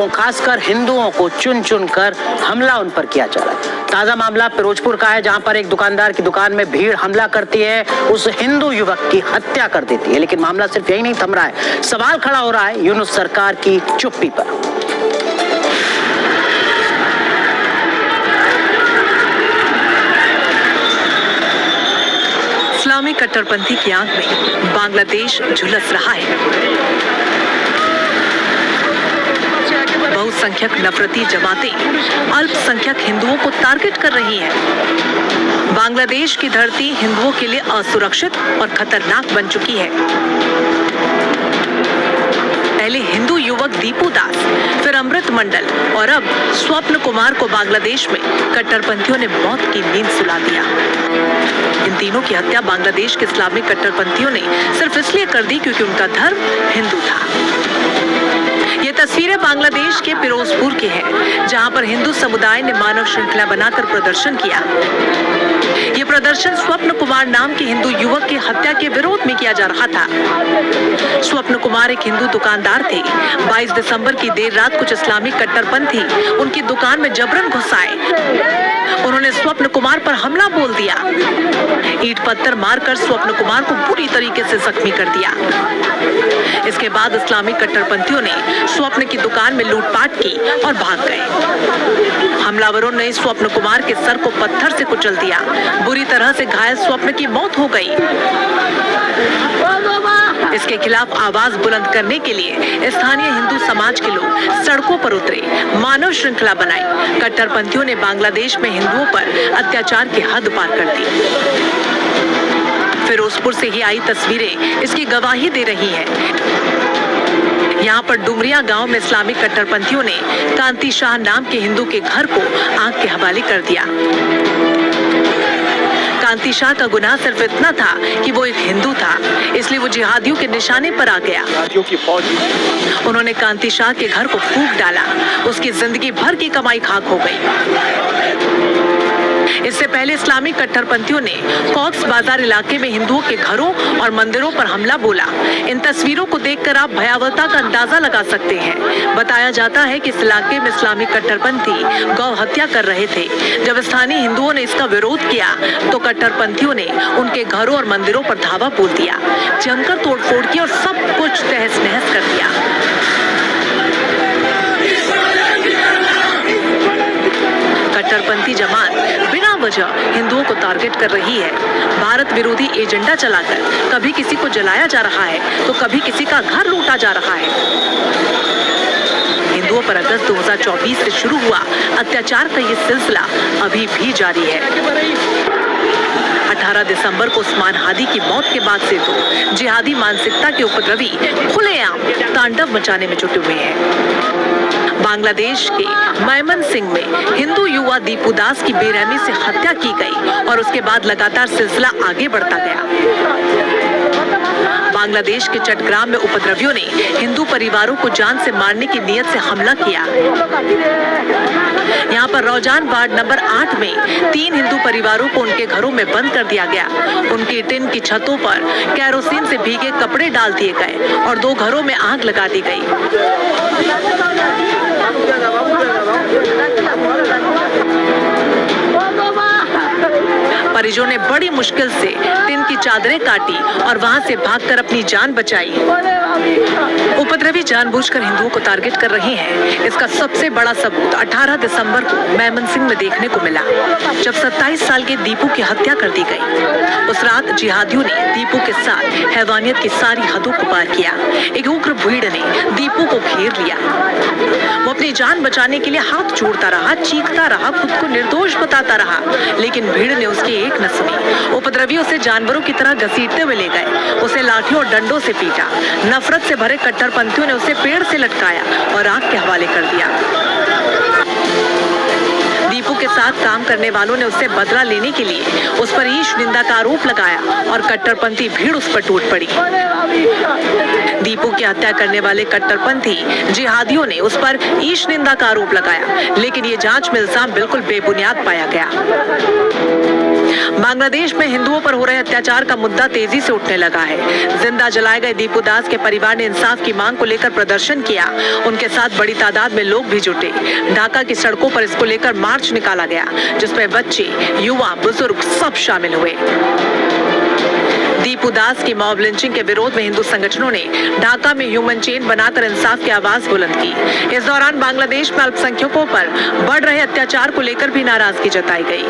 खासकर हिंदुओं को चुन चुन कर हमला उन पर किया जा रहा है। ताजा मामला फिरोजपुर का है, जहां पर एक दुकानदार की दुकान में भीड़ हमला करती है, उस हिंदू युवक की हत्या कर देती है। लेकिन मामला सिर्फ यही नहीं थम रहा है, सवाल खड़ा हो रहा है यूनुस सरकार की चुप्पी पर। इस्लामी कट्टरपंथी की आंख में बांग्लादेश झुलस रहा है। बहुसंख्यक नफरती जमातें अल्पसंख्यक हिंदुओं को टारगेट कर रही हैं। बांग्लादेश की धरती हिंदुओं के लिए असुरक्षित और खतरनाक बन चुकी है। पहले हिंदू युवक दीपू दास, फिर अमृत मंडल और अब स्वप्न कुमार को बांग्लादेश में कट्टरपंथियों ने मौत की नींद सुला दिया। इन तीनों की हत्या बांग्लादेश के इस्लामिक कट्टरपंथियों ने सिर्फ इसलिए कर दी क्योंकि उनका धर्म हिंदू था। ये तस्वीरें बांग्लादेश के फिरोजपुर की हैं, जहां पर हिंदू समुदाय ने मानव श्रृंखला बनाकर प्रदर्शन किया। ये प्रदर्शन स्वप्न कुमार नाम के हिंदू युवक की हत्या के विरोध में किया जा रहा था। स्वप्न कुमार एक हिंदू दुकानदार थे। 22 दिसंबर की देर रात कुछ इस्लामिक कट्टरपंथी उनकी दुकान में जबरन घुस आए। उन्होंने स्वप्न कुमार पर हमला बोल दिया। ईंट पत्थर मारकर स्वप्न कुमार को बुरी तरीके से जख्मी कर दिया। इसके बाद इस्लामिक कट्टरपंथियों ने स्वप्न की दुकान में लूटपाट की और भाग गए। हमलावरों ने स्वप्न कुमार के सर को पत्थर से कुचल दिया। बुरी तरह से घायल स्वप्न की मौत हो गई। इसके खिलाफ आवाज बुलंद करने के लिए स्थानीय हिंदू समाज के लोग सड़कों पर उतरे, मानव श्रृंखला बनाई। कट्टरपंथियों ने बांग्लादेश में हिंदुओं पर अत्याचार की हद पार कर दी। फिरोजपुर से ही आई तस्वीरें इसकी गवाही दे रही हैं। यहाँ पर डुमरिया गांव में इस्लामिक कट्टरपंथियों ने कांति शाह नाम के हिंदू के घर को आग के हवाले कर दिया। कांति शाह का गुनाह सिर्फ इतना था कि वो एक हिंदू था, इसलिए वो जिहादियों के निशाने पर आ गया। उन्होंने कांति शाह के घर को फूंक डाला। उसकी जिंदगी भर की कमाई खाक हो गई। इससे पहले इस्लामिक कट्टरपंथियों ने कॉक्स बाजार इलाके में हिंदुओं के घरों और मंदिरों पर हमला बोला। इन तस्वीरों को देखकर आप भयावहता का अंदाजा लगा सकते हैं। बताया जाता है कि इस इलाके में इस्लामिक कट्टरपंथी गौ हत्या कर रहे थे। जब स्थानीय हिंदुओं ने इसका विरोध किया तो कट्टरपंथियों ने उनके घरों और मंदिरों पर धावा बोल दिया, जमकर तोड़फोड़ की और सब कुछ तहस नहस कर दिया। कट्टरपंथी जमात बिना वजह हिंदुओं को टारगेट कर रही है। भारत विरोधी एजेंडा चलाकर कभी किसी को जलाया जा रहा है तो कभी किसी का घर लूटा जा रहा है। हिंदुओं पर अगस्त 2024 से शुरू हुआ अत्याचार का ये सिलसिला अभी भी जारी है। 18 दिसंबर को उस्मान हादी की मौत के बाद से तो जिहादी मानसिकता के उपद्रवी खुलेआम तांडव मचाने में जुटे हुए हैं। बांग्लादेश के मयमनसिंह में हिंदू युवा दीपू दास की बेरहमी से हत्या की गई और उसके बाद लगातार सिलसिला आगे बढ़ता गया। बांग्लादेश के चट्टग्राम में उपद्रवियों ने हिंदू परिवारों को जान से मारने की नीयत से हमला किया। यहाँ पर रौजान वार्ड नंबर 8 में 3 हिंदू परिवारों को उनके घरों में बंद कर दिया गया। उनकी टिन की छतों पर कैरोसिन से भीगे कपड़े डाल दिए गए और 2 घरों में आग लगा दी गई। परिजनों ने बड़ी मुश्किल से टिन की चादरें काटी और वहां से भागकर अपनी जान बचाई। उपद्रवी जानबूझकर हिंदुओं को टारगेट कर रहे हैं। इसका सबसे बड़ा सबूत 18 दिसंबर को मयमनसिंह में देखने को मिला, जब 27 साल के दीपू की हत्या कर दी गई। उस रात जिहादियों ने दीपू के साथ हैवानियत की सारी हदों को पार किया। एक उग्र भीड़ ने दीपू को घेर लिया। वो अपनी जान बचाने के लिए हाथ जोड़ता रहा, चीखता रहा, खुद को निर्दोष बताता रहा, लेकिन भीड़ ने उसकी एक न सुनी। उपद्रवी उसे जानवरों की तरह घसीटते हुए ले गए। उसे लाठियों और डंडों से पीटा। नफरत से भरे कट्टरपंथियों ने उसे पेड़ से लटकाया और आग के हवाले कर दिया। दीपू के साथ काम करने वालों ने उससे बदला लेने के लिए उस पर ईश निंदा का आरोप लगाया और कट्टरपंथी भीड़ उस पर टूट पड़ी। दीपू की हत्या करने वाले कट्टरपंथी जिहादियों ने उस पर ईश निंदा का आरोप लगाया, लेकिन ये जांच में इल्जाम बिल्कुल बेबुनियाद पाया गया। बांग्लादेश में हिंदुओं पर हो रहे अत्याचार का मुद्दा तेजी से उठने लगा है। जिंदा जलाए गए दीपू दास के परिवार ने इंसाफ की मांग को लेकर प्रदर्शन किया। उनके साथ बड़ी तादाद में लोग भी जुटे। ढाका की सड़कों पर इसको लेकर मार्च निकाला गया, जिसमें बच्चे, युवा, बुजुर्ग सब शामिल हुए। दीपू दास की मॉब लिंचिंग के विरोध में हिंदू संगठनों ने ढाका में ह्यूमन चेन बनाकर इंसाफ की आवाज बुलंद की। इस दौरान बांग्लादेश में अल्पसंख्यकों पर बढ़ रहे अत्याचार को लेकर भी नाराजगी जताई गई।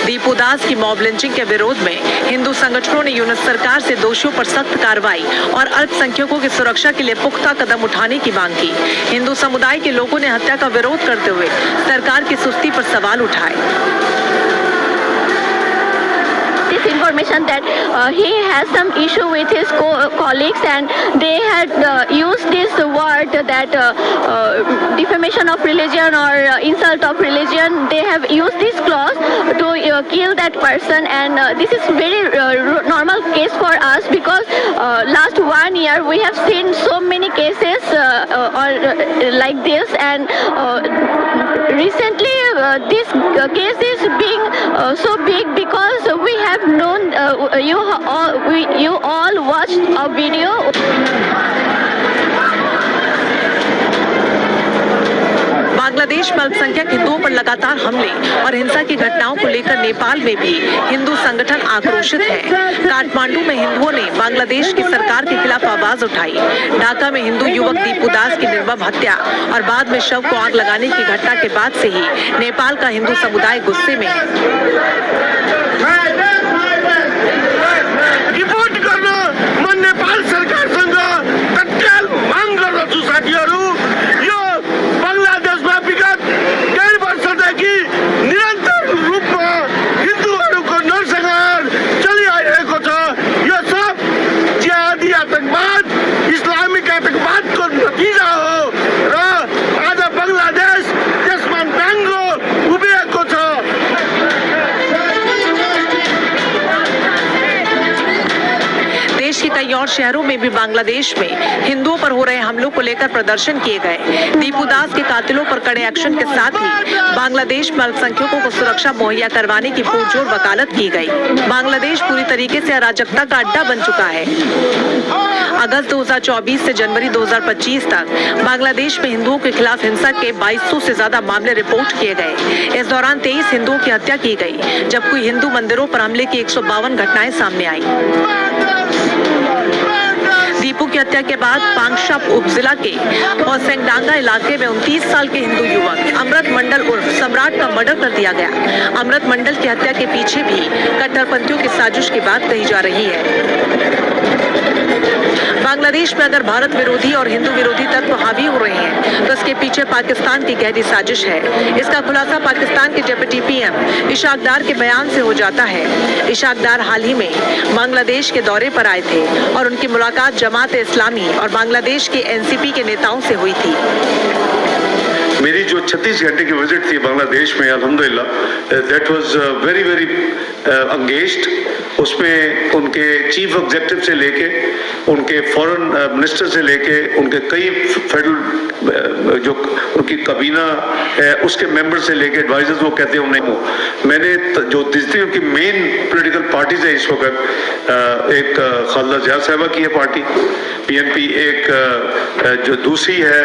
दीपू दास की मॉब लिंचिंग के विरोध में हिंदू संगठनों ने यूनिट सरकार से दोषियों पर सख्त कार्रवाई और अल्पसंख्यकों की सुरक्षा के लिए पुख्ता कदम उठाने की मांग की। हिंदू समुदाय के लोगों ने हत्या का विरोध करते हुए सरकार की सुस्ती पर सवाल उठाए। Information that he has some issue with his colleagues, and they had used this word that defamation of religion or insult of religion. They have used this clause to kill that person, and this is very normal case for us because last 1 year we have seen so many cases like this, and recently this case is being so big because we have known you all watched a video. Bangladesh में अल्पसंख्यक हिंदुओं पर लगातार हमले और हिंसा की घटनाओं को लेकर नेपाल में भी हिंदू संगठन आक्रोशित हैं। काठमांडू में हिंदुओं ने बांग्लादेश की सरकार के खिलाफ आवाज उठाई। ढाका में हिंदू युवक दीपू दास की निर्मम हत्या और बाद में शव को आग लगाने की घटना के बाद से ही नेपाल का हिंदू समुदाय गुस्से में है। नेपाल सरकारसँग तत्काल माग गर्दछु साथीहरू। यो बङ्गलादेशमा विगत 1.5 वर्षदेखि निरन्तर रूपमा हिन्दुहरूको नरसंहार चलिआइरहेको छ। यो सब जिहादी आतंकवाद, इस्लामिक आतंकवादको नतिजा हो र आज बङ्गलादेश त्यसमा नाङ्गो उभिएको छ। देश के कई और शहरों में भी बांग्लादेश में हिंदुओं पर हो रहे हमलों को लेकर प्रदर्शन किए गए। दीपू दास के कातिलों पर कड़े एक्शन के साथ ही बांग्लादेश में अल्पसंख्यकों को सुरक्षा मुहैया करवाने की पुरजोर वकालत की गई। बांग्लादेश पूरी तरीके से अराजकता का अड्डा बन चुका है। अगस्त 2024 से जनवरी 2025 तक बांग्लादेश में हिंदुओं के खिलाफ हिंसा के 2200 से ज्यादा मामले रिपोर्ट किए गए। इस दौरान 23 हिंदुओं की हत्या की गई, जबकि हिंदू मंदिरों पर हमले की 152 घटनाएं सामने आई। दीपू की हत्या के बाद पांगशाप उपजिला के होसेंगडांगा इलाके में 29 साल के हिंदू युवक अमृत मंडल उर्फ सम्राट का मर्डर कर दिया गया। अमृत मंडल की हत्या के पीछे भी कट्टरपंथियों की साजिश की बात कही जा रही है। बांग्लादेश में अगर भारत विरोधी और हिंदू विरोधी तत्व हावी हो रहे हैं तो इसके पीछे पाकिस्तान की गहरी साजिश है। इसका खुलासा पाकिस्तान के डिप्टी पीएम इशाक डार के बयान से हो जाता है। इशाक डार हाल ही में बांग्लादेश के दौरे पर आए थे और उनकी मुलाकात जमात इस्लामी और बांग्लादेश के एनसीपी के नेताओं से हुई थी। मेरी जो 36 घंटे की विजिट थी बांग्लादेश में, अल्हम्दुलिल्लाह that was very very engaged. उसमें उनके चीफ एग्जीक्यूटिव से लेके उनके फॉरेन मिनिस्टर से लेके उनके कई फेडरल जो उनकी काबीना है उसके मेंबर से लेके एडवाइजर्स, वो कहते हैं उन्हें मैंने जो जितनी उनकी मेन पॉलिटिकल पार्टीज है इस वक्त, एक खालिदा जिया साहिबा की है पार्टी पीएनपी, एक जो दूसरी है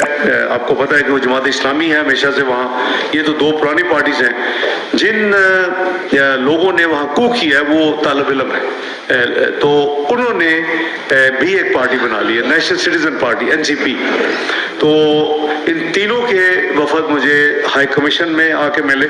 आपको पता है कि वो जमात इस्लामी है हमेशा से वहाँ। ये तो 2 पुरानी पार्टीज हैं। जिन लोगों ने वहाँ कू किया है वो तालिब इल्म है, तो उन्होंने भी एक पार्टी बना ली है, नेशनल सिटीजन पार्टी एनसीपी। तो इन तीनों के वफद मुझे हाई कमीशन में आके मिले।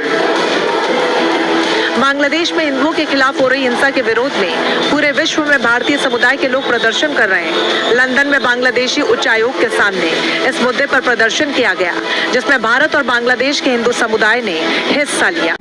बांग्लादेश में हिंदुओं के खिलाफ हो रही हिंसा के विरोध में पूरे विश्व में भारतीय समुदाय के लोग प्रदर्शन कर रहे हैं। लंदन में बांग्लादेशी उच्चायोग के सामने इस मुद्दे पर प्रदर्शन किया गया, जिसमें भारत और बांग्लादेश के हिंदू समुदाय ने हिस्सा लिया।